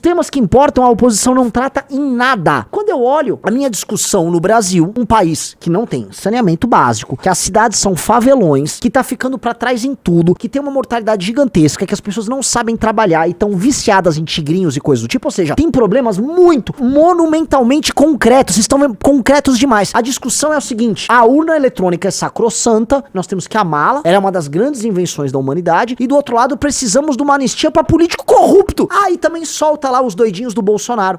temas que importam a oposição não trata em nada. Quando eu olho a minha discussão no Brasil, um país que não tem saneamento básico, que as cidades são favelões, que tá ficando pra trás em tudo, que tem uma mortalidade gigantesca, que as pessoas não sabem trabalhar e estão viciadas em tigrinhos e coisas do tipo, ou seja, tem problemas muito monumentalmente concretos, estão concretos demais. A discussão é o seguinte: a urna eletrônica é sacrossanta, nós temos que amá-la, ela é uma das grandes invenções da humanidade, e do outro lado precisamos de uma anistia pra político corrupto. Ah, e também solta lá os doidinhos do Bolsonaro.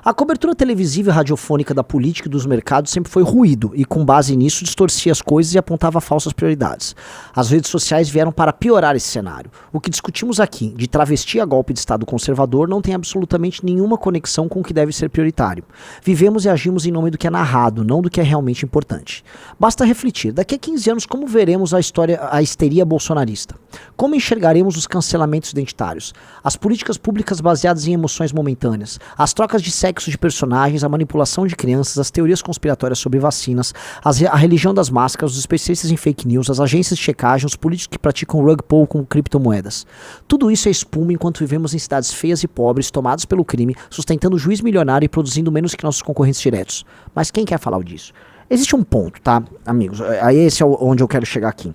A cobertura televisiva e radiofônica da política e dos mercados sempre foi ruído, e com base nisso distorcia as coisas e apontava falsas prioridades. As redes sociais vieram para piorar esse cenário. O que discutimos aqui, de travesti a golpe de Estado conservador, não tem absolutamente nenhuma conexão com o que deve ser prioritário. Vivemos e agimos em nome do que é narrado, não do que é realmente importante. Basta refletir, daqui a 15 anos como veremos a histeria bolsonarista? Como enxergaremos os cancelamentos identitários? As políticas públicas baseadas em emoções momentâneas? As trocas de sexo de personagens, a manipulação de crianças, as teorias conspiratórias sobre vacinas, a religião das máscaras, os especialistas em fake news, as agências de checagem, os políticos que praticam rug pull com criptomoedas. Tudo isso é espuma enquanto vivemos em cidades feias e pobres, tomadas pelo crime, sustentando o juiz milionário e produzindo menos que nossos concorrentes diretos. Mas quem quer falar disso? Existe um ponto, tá, amigos? Aí esse é onde eu quero chegar aqui.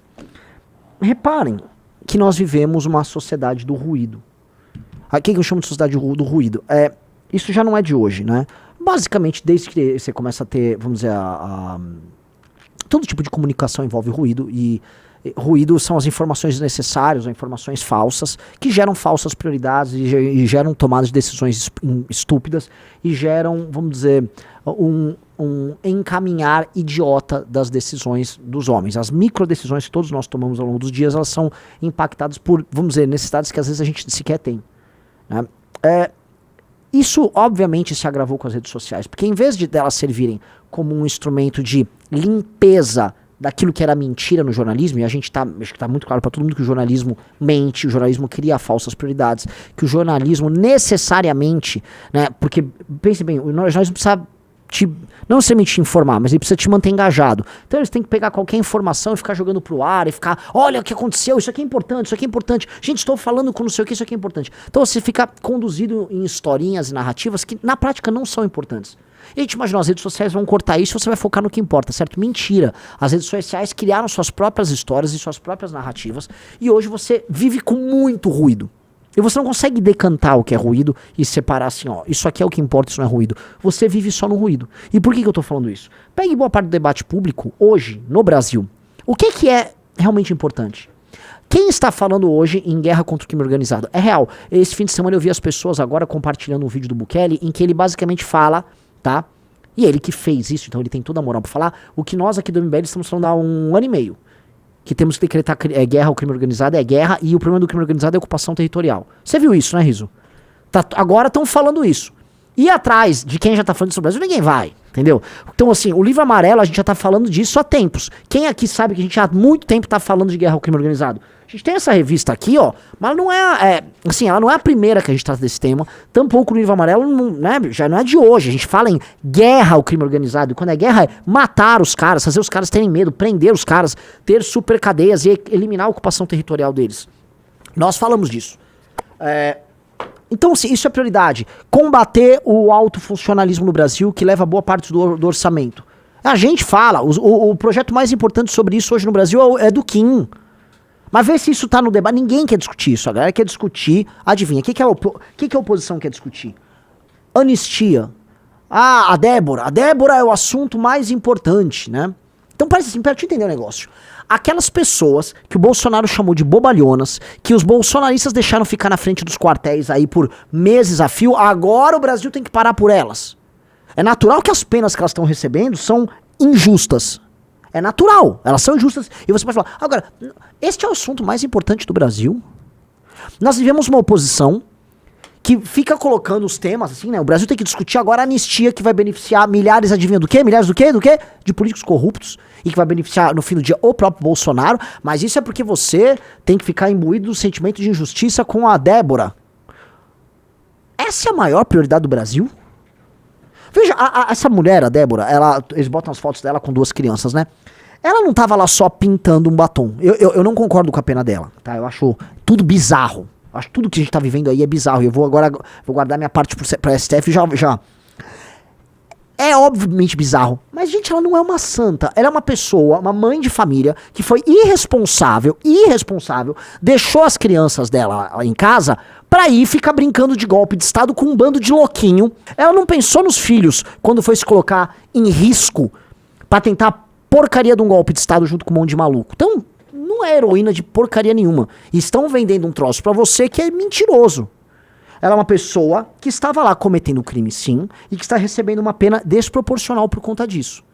Reparem que nós vivemos uma sociedade do ruído. O que eu chamo de sociedade do ruído? Isso já não é de hoje, né? Basicamente, desde que você começa a ter, vamos dizer, todo tipo de comunicação envolve ruído, e ruído são as informações desnecessárias, ou informações falsas, que geram falsas prioridades e geram tomadas de decisões estúpidas e geram, vamos dizer, um encaminhar idiota das decisões dos homens. As micro decisões que todos nós tomamos ao longo dos dias, elas são impactadas por, vamos dizer, necessidades que às vezes a gente sequer tem, né? Isso, obviamente, se agravou com as redes sociais, porque em vez de delas servirem como um instrumento de limpeza daquilo que era mentira no jornalismo, e acho que tá muito claro para todo mundo que o jornalismo mente, o jornalismo cria falsas prioridades, que o jornalismo necessariamente, né, porque, pense bem, o jornalismo precisa não necessariamente te informar, mas ele precisa te manter engajado. Então eles têm que pegar qualquer informação e ficar jogando pro ar e ficar, olha o que aconteceu, isso aqui é importante, isso aqui é importante. Gente, estou falando com não sei o que, isso aqui é importante. Então você fica conduzido em historinhas e narrativas que na prática não são importantes. E a gente imagina, as redes sociais vão cortar isso e você vai focar no que importa, certo? Mentira. As redes sociais criaram suas próprias histórias e suas próprias narrativas, e hoje você vive com muito ruído. E você não consegue decantar o que é ruído e separar assim, ó, isso aqui é o que importa, isso não é ruído. Você vive só no ruído. E por que eu tô falando isso? Pegue boa parte do debate público, hoje, no Brasil. O que é realmente importante? Quem está falando hoje em guerra contra o crime organizado? É real. Esse fim de semana eu vi as pessoas agora compartilhando um vídeo do Bukele em que ele basicamente fala, tá? E ele que fez isso, então ele tem toda a moral pra falar, o que nós aqui do MBL estamos falando há 1 ano e meio. Que temos que decretar guerra ao crime organizado, é guerra, e o problema do crime organizado é ocupação territorial. Você viu isso, né, Riso? Agora estão falando isso. E atrás de quem já tá falando isso no Brasil, ninguém vai, entendeu? Então, assim, o livro amarelo, a gente já tá falando disso há tempos. Quem aqui sabe que a gente há muito tempo tá falando de guerra ao crime organizado? A gente tem essa revista aqui, ó, mas não assim, ela não é a primeira que a gente trata desse tema, tampouco o livro amarelo, né, já não é de hoje. A gente fala em guerra ao crime organizado, e quando é guerra é matar os caras, fazer os caras terem medo, prender os caras, ter super cadeias e eliminar a ocupação territorial deles. Nós falamos disso. Então, assim, isso é prioridade. Combater o autofuncionalismo no Brasil, que leva boa parte do orçamento. A gente fala, o projeto mais importante sobre isso hoje no Brasil é do Kim. Mas vê se isso tá no debate. Ninguém quer discutir isso. A galera quer discutir. Adivinha, o que a oposição quer discutir? Anistia. Ah, a Débora. A Débora é o assunto mais importante, né? Então parece assim, pra te entender o negócio. Aquelas pessoas que o Bolsonaro chamou de bobalhonas, que os bolsonaristas deixaram ficar na frente dos quartéis aí por meses a fio, agora o Brasil tem que parar por elas. É natural que as penas que elas estão recebendo são injustas. É natural, elas são injustas. E você pode falar, agora, este é o assunto mais importante do Brasil? Nós vivemos uma oposição que fica colocando os temas, assim, né? O Brasil tem que discutir agora a anistia que vai beneficiar milhares, adivinha do quê? Milhares do quê? Do quê? De políticos corruptos. E que vai beneficiar, no fim do dia, o próprio Bolsonaro. Mas isso é porque você tem que ficar imbuído do sentimento de injustiça com a Débora. Essa é a maior prioridade do Brasil? Veja, essa mulher, a Débora, eles botam as fotos dela com 2 crianças, né? Ela não tava lá só pintando um batom. Eu não concordo com a pena dela, tá? Eu acho tudo bizarro. Acho que tudo que a gente tá vivendo aí é bizarro. E eu vou agora guardar minha parte pra STF já. É obviamente bizarro. Mas, gente, ela não é uma santa. Ela é uma pessoa, uma mãe de família, que foi irresponsável, deixou as crianças dela lá em casa pra ir ficar brincando de golpe de Estado com um bando de louquinho. Ela não pensou nos filhos quando foi se colocar em risco pra tentar porcaria de um golpe de Estado junto com um monte de maluco. Então, não é heroína de porcaria nenhuma. E estão vendendo um troço pra você que é mentiroso. Ela é uma pessoa que estava lá cometendo crime, sim, e que está recebendo uma pena desproporcional por conta disso.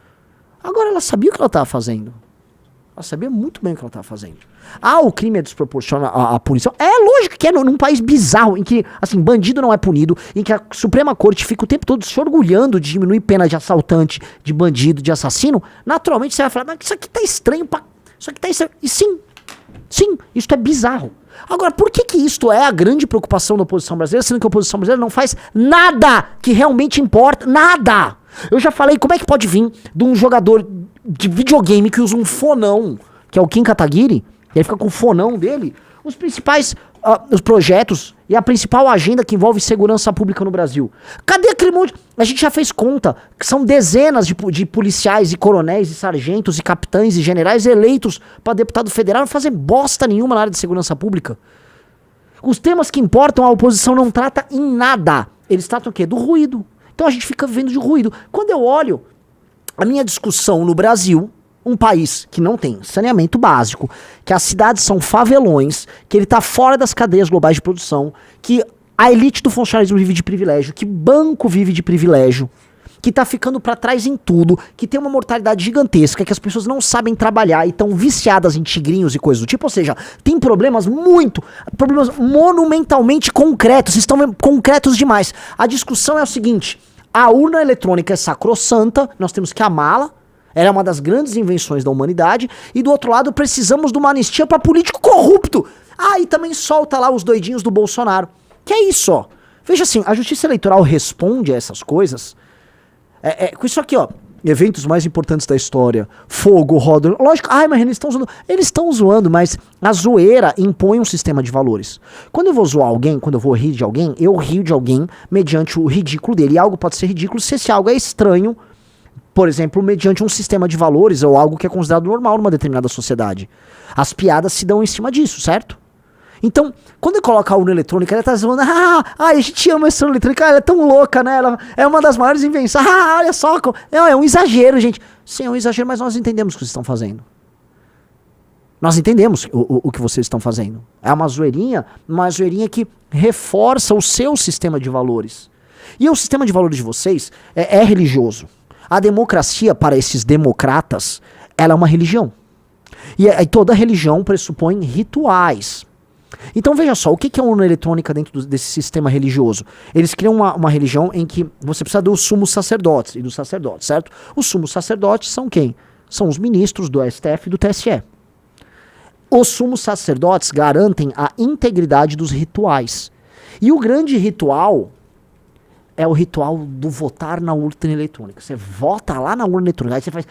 Agora, ela sabia o que ela estava fazendo. Ela sabia muito bem o que ela estava fazendo. O crime é desproporcional à punição. É lógico que é num país bizarro, em que, assim, bandido não é punido, em que a Suprema Corte fica o tempo todo se orgulhando de diminuir pena de assaltante, de bandido, de assassino. Naturalmente, você vai falar, mas isso aqui tá estranho, isso aqui tá estranho. E sim, isso é bizarro. Agora, por que isto é a grande preocupação da oposição brasileira, sendo que a oposição brasileira não faz nada que realmente importa? Nada! Eu já falei, como é que pode vir de um jogador de videogame que usa um fonão, que é o Kim Kataguiri, e ele fica com o fonão dele, os principais os projetos e a principal agenda que envolve segurança pública no Brasil. Cadê aquele monte? A gente já fez conta, que são dezenas de policiais e coronéis e sargentos e capitães e generais eleitos para deputado federal, não fazem bosta nenhuma na área de segurança pública. Os temas que importam a oposição não trata em nada. Eles tratam o quê? Do ruído. Então a gente fica vivendo de ruído. Quando eu olho a minha discussão no Brasil, um país que não tem saneamento básico, que as cidades são favelões, que ele tá fora das cadeias globais de produção, que a elite do funcionalismo vive de privilégio, que banco vive de privilégio, que tá ficando pra trás em tudo, que tem uma mortalidade gigantesca, que as pessoas não sabem trabalhar e estão viciadas em tigrinhos e coisas do tipo, ou seja, tem problemas monumentalmente concretos, estão concretos demais. A discussão é o seguinte, a urna eletrônica é sacrossanta, nós temos que amá-la, ela é uma das grandes invenções da humanidade. E do outro lado, precisamos de uma anistia para político corrupto. E também solta lá os doidinhos do Bolsonaro. Que é isso, ó. Veja assim, a justiça eleitoral responde a essas coisas. Com isso aqui, ó. Eventos mais importantes da história. Fogo, roda. Lógico, mas eles estão zoando. Eles estão zoando, mas a zoeira impõe um sistema de valores. Quando eu vou zoar alguém, quando eu vou rir de alguém, eu rio de alguém mediante o ridículo dele. E algo pode ser ridículo se esse algo é estranho, por exemplo, mediante um sistema de valores ou algo que é considerado normal numa determinada sociedade. As piadas se dão em cima disso, certo? Então, quando eu coloco a urna eletrônica, ela tá falando, a gente ama essa urna eletrônica, ela é tão louca, né? Ela é uma das maiores invenções. Olha só. Não, é um exagero, gente. Sim, é um exagero, mas nós entendemos o que vocês estão fazendo. Nós entendemos o que vocês estão fazendo. É uma zoeirinha que reforça o seu sistema de valores. E o sistema de valores de vocês é religioso. A democracia, para esses democratas, ela é uma religião. E toda religião pressupõe rituais. Então veja só, o que é a urna eletrônica dentro desse sistema religioso? Eles criam uma religião em que você precisa dos sumos sacerdotes e dos sacerdotes, certo? Os sumos sacerdotes são quem? São os ministros do STF e do TSE. Os sumos sacerdotes garantem a integridade dos rituais. E o grande ritual é o ritual do votar na urna eletrônica. Você vota lá na urna eletrônica, aí você faz...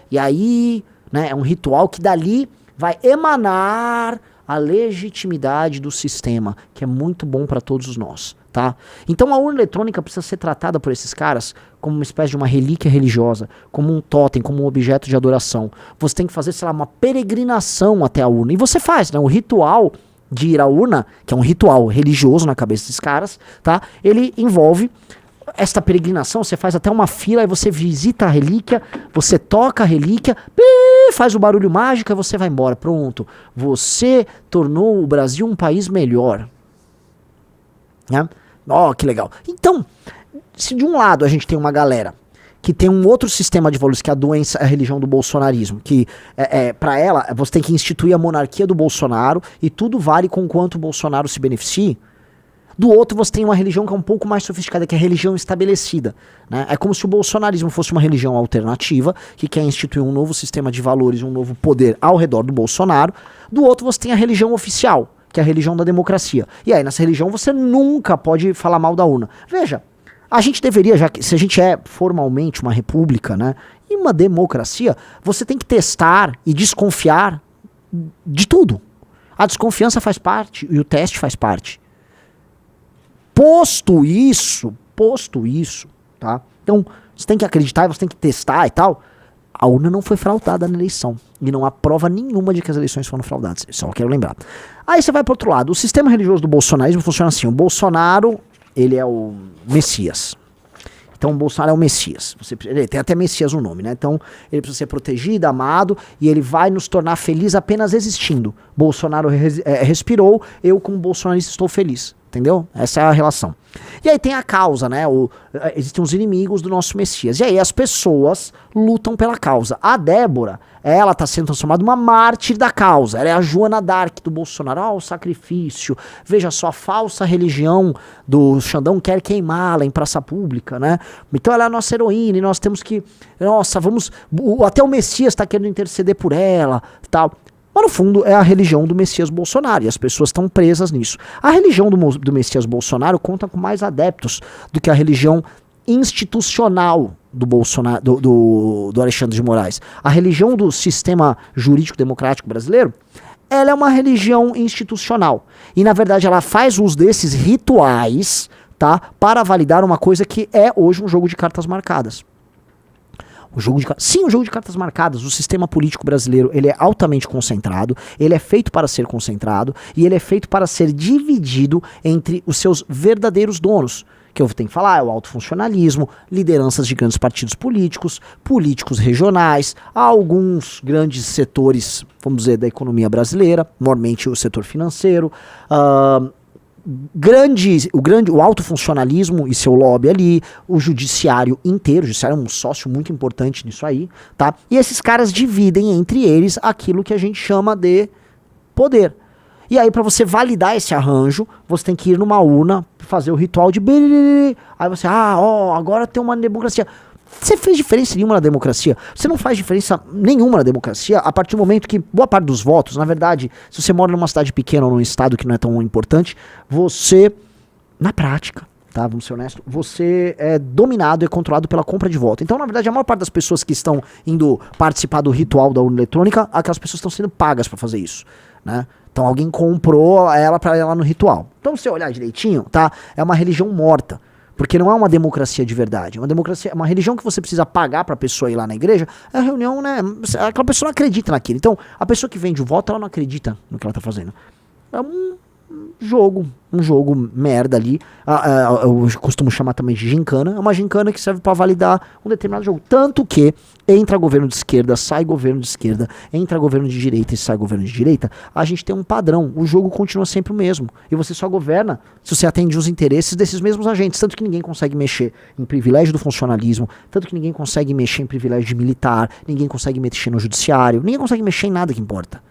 E aí, né, é um ritual que dali vai emanar a legitimidade do sistema, que é muito bom para todos nós, tá? Então a urna eletrônica precisa ser tratada por esses caras como uma espécie de uma relíquia religiosa, como um totem, como um objeto de adoração. Você tem que fazer, sei lá, uma peregrinação até a urna. E você faz, né? O ritual de ir à urna, que é um ritual religioso na cabeça desses caras, tá? Ele envolve esta peregrinação, você faz até uma fila, aí você visita a relíquia, você toca a relíquia, faz o barulho mágico e você vai embora. Pronto. Você tornou o Brasil um país melhor. Né? Que legal. Então, se de um lado a gente tem uma galera que tem um outro sistema de valores, que é a religião do bolsonarismo, que para ela, você tem que instituir a monarquia do Bolsonaro e tudo vale com quanto o Bolsonaro se beneficie. Do outro, você tem uma religião que é um pouco mais sofisticada, que é a religião estabelecida. Né? É como se o bolsonarismo fosse uma religião alternativa, que quer instituir um novo sistema de valores, um novo poder ao redor do Bolsonaro. Do outro, você tem a religião oficial, que é a religião da democracia. E aí, nessa religião, você nunca pode falar mal da urna. Veja, a gente deveria, já que se a gente é formalmente uma república, né, e uma democracia, você tem que testar e desconfiar de tudo. A desconfiança faz parte e o teste faz parte. Posto isso, tá? Então, você tem que acreditar, você tem que testar e tal. A urna não foi fraudada na eleição. E não há prova nenhuma de que as eleições foram fraudadas. Só quero lembrar. Aí você vai pro outro lado. O sistema religioso do bolsonarismo funciona assim. O Bolsonaro, ele é o Messias. Então o Bolsonaro é o Messias. Ele tem até Messias no nome, né? Então ele precisa ser protegido, amado, e ele vai nos tornar feliz apenas existindo. Bolsonaro respirou, eu como bolsonarista estou feliz. Entendeu? Essa é a relação. E aí tem a causa, né? Existem os inimigos do nosso Messias. E aí as pessoas lutam pela causa. A Débora, ela tá sendo transformada numa mártir da causa. Ela é a Joana d'Arc do Bolsonaro. O sacrifício. Veja só, a falsa religião do Xandão quer queimá-la em praça pública, né? Então ela é a nossa heroína e nós temos que... Nossa, vamos... Até o Messias tá querendo interceder por ela, tal... Mas no fundo é a religião do Messias Bolsonaro e as pessoas estão presas nisso. A religião do Messias Bolsonaro conta com mais adeptos do que a religião institucional do Bolsonaro, do Alexandre de Moraes. A religião do sistema jurídico democrático brasileiro, ela é uma religião institucional. E na verdade ela faz uso desses rituais, tá, para validar uma coisa que é hoje um jogo de cartas marcadas. O jogo de cartas marcadas. O sistema político brasileiro, ele é altamente concentrado, ele é feito para ser concentrado e ele é feito para ser dividido entre os seus verdadeiros donos, que eu tenho que falar, é o alto funcionalismo, lideranças de grandes partidos políticos, políticos regionais, alguns grandes setores, vamos dizer, da economia brasileira, normalmente o setor financeiro, o alto funcionalismo e seu lobby ali, o judiciário inteiro, o judiciário é um sócio muito importante nisso aí, tá? E esses caras dividem entre eles aquilo que a gente chama de poder. E aí pra você validar esse arranjo, você tem que ir numa urna, fazer o ritual de... Aí você, agora tem uma democracia. Você fez diferença nenhuma na democracia? Você não faz diferença nenhuma na democracia a partir do momento que boa parte dos votos, na verdade, se você mora numa cidade pequena ou num estado que não é tão importante, você, na prática, tá, vamos ser honestos, você é dominado e controlado pela compra de voto. Então, na verdade, a maior parte das pessoas que estão indo participar do ritual da urna eletrônica, aquelas pessoas estão sendo pagas para fazer isso, né? Então alguém comprou ela para ela no ritual. Então, se você olhar direitinho, tá, é uma religião morta. Porque não é uma democracia de verdade. Uma democracia, uma religião que você precisa pagar pra pessoa ir lá na igreja, é a reunião, né? Aquela pessoa não acredita naquilo. Então, a pessoa que vende o voto, ela não acredita no que ela tá fazendo. É um jogo merda ali. Eu costumo chamar também de gincana. É uma gincana que serve pra validar um determinado jogo. Tanto que entra governo de esquerda, sai governo de esquerda, entra governo de direita e sai governo de direita. A gente tem um padrão. O jogo continua sempre o mesmo. E você só governa se você atende os interesses desses mesmos agentes. Tanto que ninguém consegue mexer em privilégio do funcionalismo, tanto que ninguém consegue mexer em privilégio de militar, ninguém consegue mexer no judiciário, ninguém consegue mexer em nada que importa.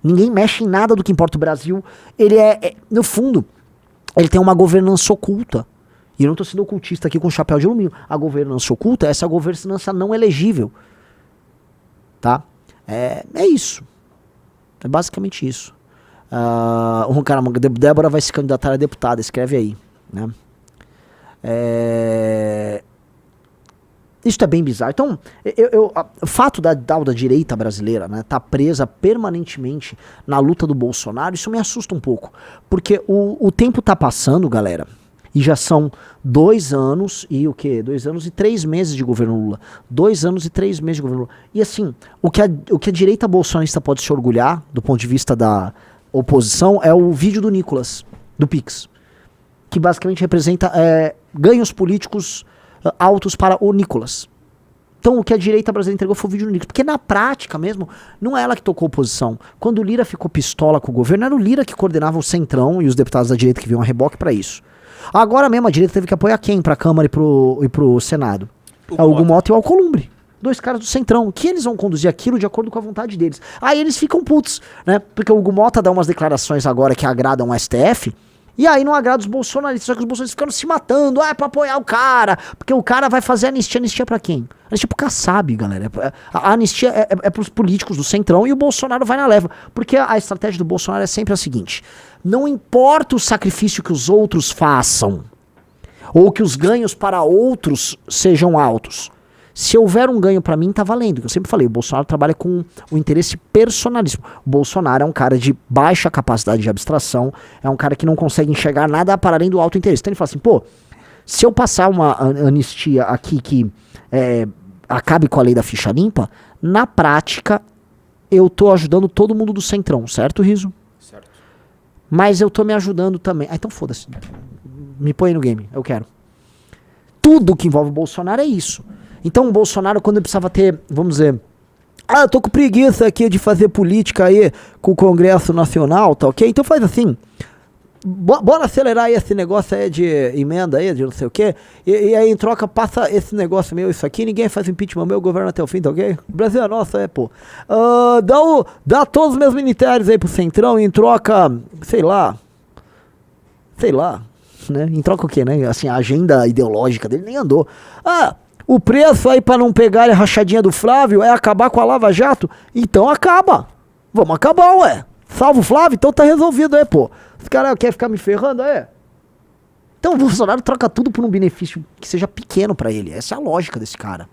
Ninguém mexe em nada do que importa. O Brasil, ele no fundo, ele tem uma governança oculta. E eu não estou sendo ocultista aqui com chapéu de alumínio. A governança oculta é essa governança não elegível. Tá? É isso. É basicamente isso. Débora vai se candidatar a deputada, escreve aí. Né? Isso é bem bizarro. Então, o fato da direita brasileira, né, tá presa permanentemente na luta do Bolsonaro, isso me assusta um pouco. Porque o tempo tá passando, galera, e já são 2 anos e 2 anos e 3 meses de governo Lula. 2 anos e 3 meses de governo Lula. E assim, o que a direita bolsonarista pode se orgulhar, do ponto de vista da oposição, é o vídeo do Nicolas, do Pix. Que basicamente representa ganhos políticos altos para o Nicolas. Então o que a direita brasileira entregou foi o vídeo do Nicolas. Porque na prática mesmo, não é ela que tocou oposição. Quando o Lira ficou pistola com o governo, era o Lira que coordenava o Centrão e os deputados da direita que vinham a reboque para isso. Agora mesmo a direita teve que apoiar quem pra Câmara e pro Senado? O Hugo Mota e o Alcolumbre. 2 caras do Centrão, que eles vão conduzir aquilo de acordo com a vontade deles. Aí eles ficam putos, né? Porque o Hugo Mota dá umas declarações agora que agradam o STF, e aí não agrada os bolsonaristas, só que os bolsonaristas ficaram se matando, pra apoiar o cara, porque o cara vai fazer anistia. Anistia pra quem? Anistia pro Kassab, galera. A anistia é pros políticos do Centrão e o Bolsonaro vai na leva. Porque a estratégia do Bolsonaro é sempre a seguinte: não importa o sacrifício que os outros façam, ou que os ganhos para outros sejam altos. Se houver um ganho pra mim, tá valendo. Eu sempre falei, o Bolsonaro trabalha com o interesse personalíssimo. O Bolsonaro é um cara de baixa capacidade de abstração, é um cara que não consegue enxergar nada para além do alto interesse. Então ele fala assim, pô, se eu passar uma anistia aqui que acabe com a lei da ficha limpa, na prática eu tô ajudando todo mundo do Centrão, certo, Riso? Certo. Mas eu tô me ajudando também. Ah, então foda-se. Me põe no game, eu quero. Tudo que envolve o Bolsonaro é isso. Então o Bolsonaro, quando ele precisava ter, vamos dizer, eu tô com preguiça aqui de fazer política aí com o Congresso Nacional, tá ok? Então faz assim, bora acelerar aí esse negócio aí de emenda aí, de não sei o quê, e aí em troca passa esse negócio meu, isso aqui, ninguém faz impeachment meu, governo até o fim, tá ok? O Brasil é nosso, pô. Dá todos os meus militares aí pro Centrão e em troca, sei lá, né? Em troca o quê, né? Assim, a agenda ideológica dele nem andou. O preço aí pra não pegar a rachadinha do Flávio é acabar com a Lava Jato? Então acaba. Vamos acabar, ué. Salva o Flávio, então tá resolvido aí, pô. Os caras querem ficar me ferrando, aí? Então o Bolsonaro troca tudo por um benefício que seja pequeno pra ele. Essa é a lógica desse cara.